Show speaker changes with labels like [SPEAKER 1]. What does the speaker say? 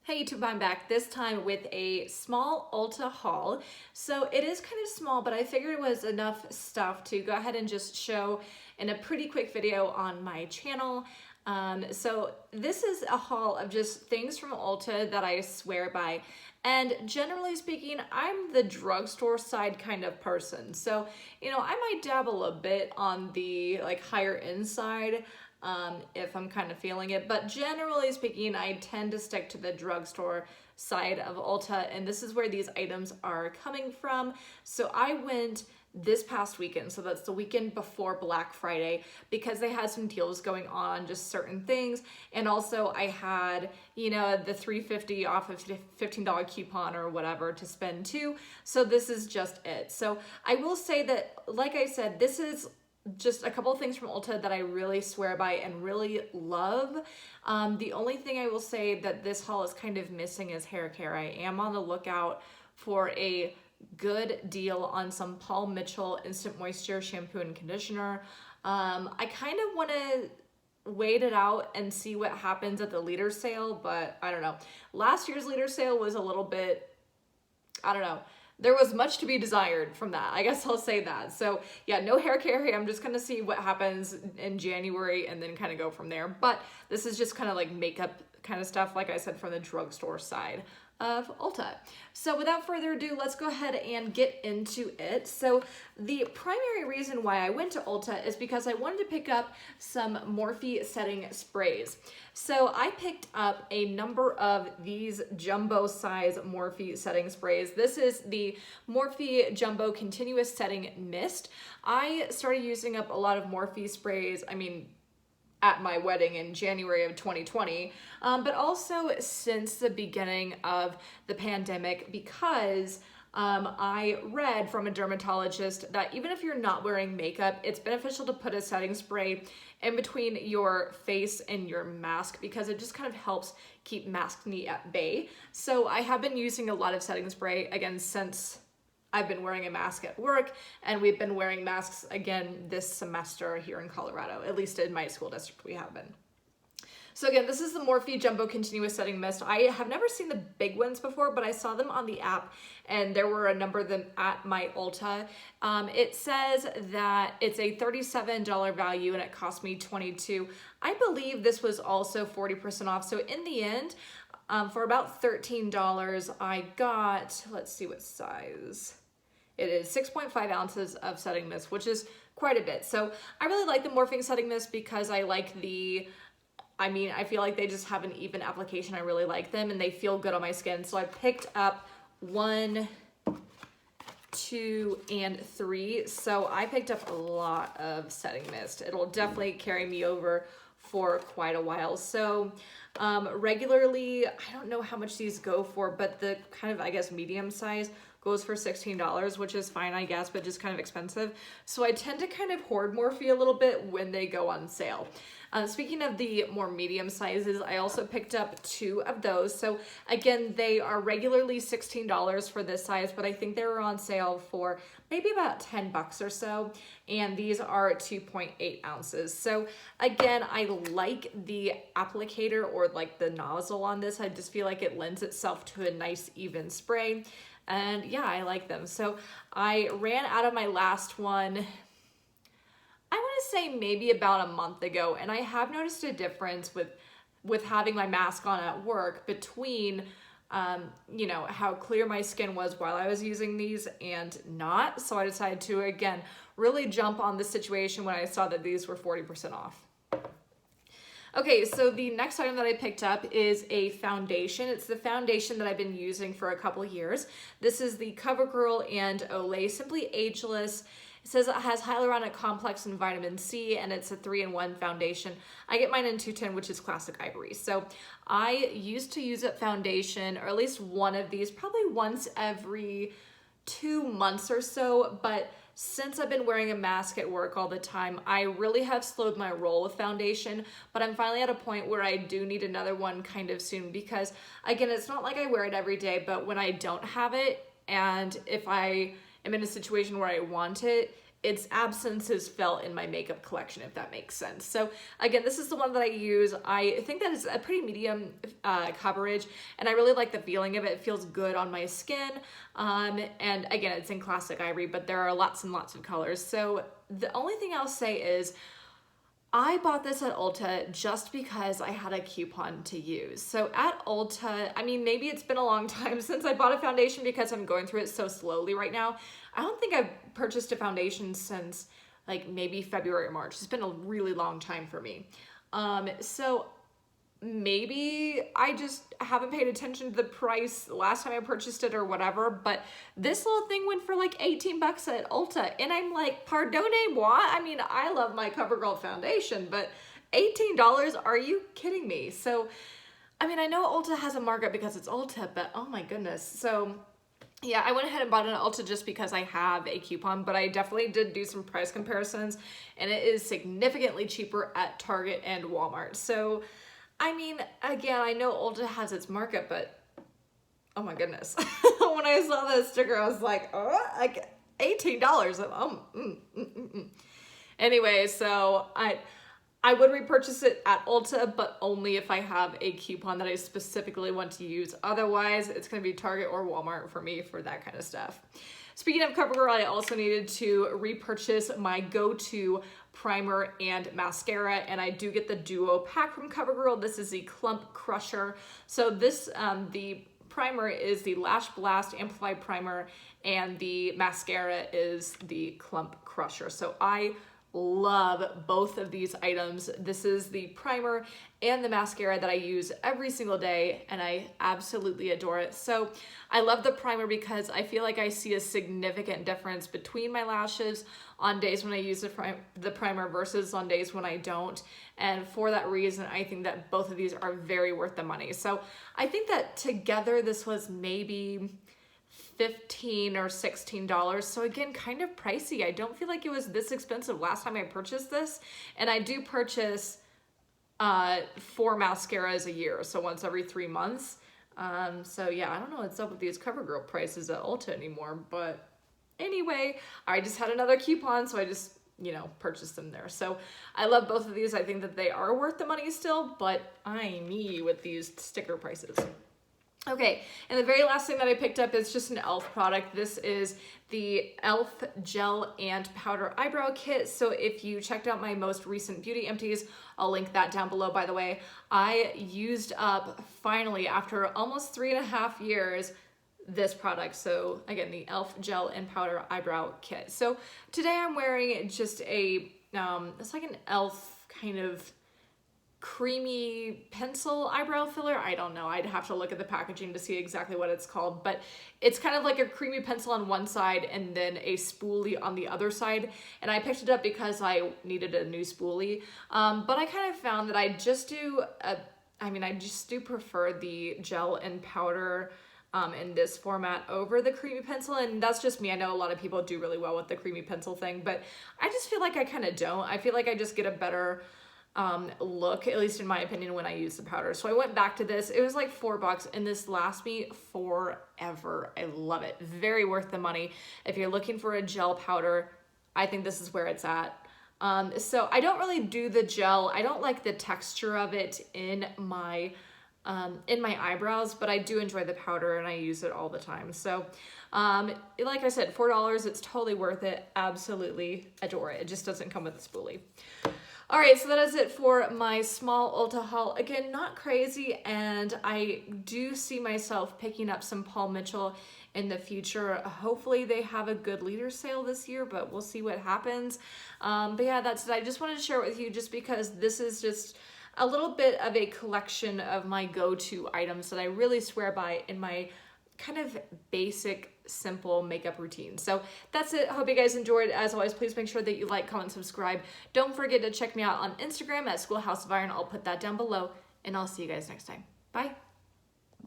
[SPEAKER 1] Hey YouTube, I'm back, this time with a small Ulta haul. So it is kind of small, but I figured it was enough stuff to go ahead and just show in a pretty quick video on my channel. So this is a haul of just things from Ulta that I swear by. And generally speaking, I'm the drugstore side kind of person. So, I might dabble a bit on the higher end side if I'm kind of feeling it. But generally speaking, I tend to stick to the drugstore side of Ulta, and this is where these items are coming from. So I went this past weekend, so that's the weekend before Black Friday, because they had some deals going on, just certain things. And also I had, the $3.50 off of $15 coupon or whatever to spend too. So this is just it. So I will say that, like I said, this is just a couple of things from Ulta that I really swear by and really love. The only thing I will say that this haul is kind of missing is hair care. I am on the lookout for a good deal on some Paul Mitchell Instant Moisture shampoo and conditioner. I kind of want to wait it out and see what happens at the leader sale, but I don't know. Last year's leader sale was a little bit, I don't know. There was much to be desired from that. I guess I'll say that. So yeah, no hair care. I'm just gonna see what happens in January and then kind of go from there. But this is just kind of like makeup kind of stuff, like I said, from the drugstore side of Ulta. So without further ado, let's go ahead and get into it. So the primary reason why I went to Ulta is because I wanted to pick up some Morphe setting sprays. So I picked up a number of these jumbo size Morphe setting sprays. This is the Morphe Jumbo Continuous Setting Mist. I started using up a lot of Morphe sprays, at my wedding in January of 2020, but also since the beginning of the pandemic, because I read from a dermatologist that even if you're not wearing makeup, it's beneficial to put a setting spray in between your face and your mask, because it just kind of helps keep maskne at bay. So I have been using a lot of setting spray, again, since I've been wearing a mask at work, and we've been wearing masks again this semester here in Colorado, at least in my school district we have been. So again, this is the Morphe Jumbo Continuous Setting Mist. I have never seen the big ones before, but I saw them on the app, and there were a number of them at my Ulta. It says that it's a $37 value and it cost me $22. I believe this was also 40% off. So in the end, for about $13, I got, let's see what size. It is 6.5 ounces of setting mist, which is quite a bit. So I really like the Morphe setting mist because I like I feel like they just have an even application. I really like them and they feel good on my skin. So I picked up 1, 2, and 3. So I picked up a lot of setting mist. It'll definitely carry me over for quite a while. So regularly, I don't know how much these go for, but the kind of, I guess, medium size goes for $16, which is fine, I guess, but just kind of expensive. So I tend to kind of hoard Morphe a little bit when they go on sale. Speaking of the more medium sizes, I also picked up 2 of those. So again, they are regularly $16 for this size, but I think they were on sale for maybe about 10 bucks or so. And these are 2.8 ounces. So again, I like the applicator or like the nozzle on this. I just feel like it lends itself to a nice even spray. And yeah, I like them. So I ran out of my last one, I want to say maybe about a month ago, and I have noticed a difference with having my mask on at work between, how clear my skin was while I was using these and not. So I decided to, again, really jump on the situation when I saw that these were 40% off. Okay, so the next item that I picked up is a foundation. It's the foundation that I've been using for a couple years. This is the CoverGirl and Olay Simply Ageless. It says it has hyaluronic complex and vitamin C, and it's a 3-in-1 foundation. I get mine in 210, which is classic ivory. So I used to use a foundation, or at least one of these, probably once every 2 months or so, but since I've been wearing a mask at work all the time, I really have slowed my roll with foundation, but I'm finally at a point where I do need another one kind of soon, because again, it's not like I wear it every day, but when I don't have it, and if I am in a situation where I want it, its absence is felt in my makeup collection, if that makes sense. So again, this is the one that I use. I think that is a pretty medium coverage, and I really like the feeling of it. It feels good on my skin. And again, it's in classic ivory, but there are lots and lots of colors. So the only thing I'll say is I bought this at Ulta just because I had a coupon to use. So at Ulta, I mean, maybe it's been a long time since I bought a foundation because I'm going through it so slowly right now. I don't think I've purchased a foundation since like maybe February or March. It's been a really long time for me. So maybe I just haven't paid attention to the price the last time I purchased it or whatever, but this little thing went for like 18 bucks at Ulta, and I'm like, pardonnez-moi, I mean, I love my CoverGirl foundation, but $18, are you kidding me? So, I mean, I know Ulta has a markup because it's Ulta, but oh my goodness. So yeah, I went ahead and bought it at Ulta just because I have a coupon, but I definitely did do some price comparisons, and it is significantly cheaper at Target and Walmart. So I mean, again, I know Ulta has its markup, but oh my goodness. When I saw that sticker, I was like, oh, like $18. Anyway, so I would repurchase it at Ulta, but only if I have a coupon that I specifically want to use. Otherwise, it's going to be Target or Walmart for me for that kind of stuff. Speaking of CoverGirl, I also needed to repurchase my go-to primer and mascara, and I do get the duo pack from CoverGirl. This is the Clump Crusher. So this, the primer is the Lash Blast Amplified Primer, and the mascara is the Clump Crusher. So I love both of these items. This is the primer and the mascara that I use every single day, and I absolutely adore it. So I love the primer because I feel like I see a significant difference between my lashes on days when I use the primer versus on days when I don't. And for that reason, I think that both of these are very worth the money. So I think that together this was maybe $15 or $16. So again, kind of pricey. I don't feel like it was this expensive last time I purchased this. And I do purchase 4 mascaras a year, so once every 3 months. So yeah, I don't know what's up with these CoverGirl prices at Ulta anymore, but anyway, I just had another coupon, so I just, you know, purchased them there. So I love both of these. I think that they are worth the money still, but I me with these sticker prices. Okay, and the very last thing that I picked up is just an e.l.f. product. This is the e.l.f. Gel and Powder Eyebrow Kit. So if you checked out my most recent Beauty Empties, I'll link that down below, by the way. I used up, finally, after almost 3.5 years, this product. So again, the e.l.f. Gel and Powder Eyebrow Kit. So today I'm wearing just a, it's like an e.l.f. kind of creamy pencil eyebrow filler. I don't know. I'd have to look at the packaging to see exactly what it's called, but it's kind of like a creamy pencil on one side and then a spoolie on the other side. And I picked it up because I needed a new spoolie. But I kind of found that I just do prefer the gel and powder in this format over the creamy pencil, and that's just me. I know a lot of people do really well with the creamy pencil thing, but I just feel like I kind of don't. I feel like I just get a better look, at least in my opinion, when I use the powder. So I went back to this. It was like $4 and this lasts me forever. I love it. Very worth the money. If you're looking for a gel powder, I think this is where it's at. So I don't really do the gel. I don't like the texture of it in my eyebrows, but I do enjoy the powder and I use it all the time. So like I said, $4, it's totally worth it. Absolutely adore it. It just doesn't come with a spoolie. All right, so that is it for my small Ulta haul. Again, not crazy, and I do see myself picking up some Paul Mitchell in the future. Hopefully they have a good leader sale this year, but we'll see what happens. But yeah, that's it. I just wanted to share it with you just because this is just a little bit of a collection of my go-to items that I really swear by in my kind of basic, simple makeup routine. So that's it. Hope you guys enjoyed. As always, please make sure that you like, comment, subscribe. Don't forget to check me out on Instagram at Schoolhouse of Iron. I'll put that down below, and I'll see you guys next time. Bye.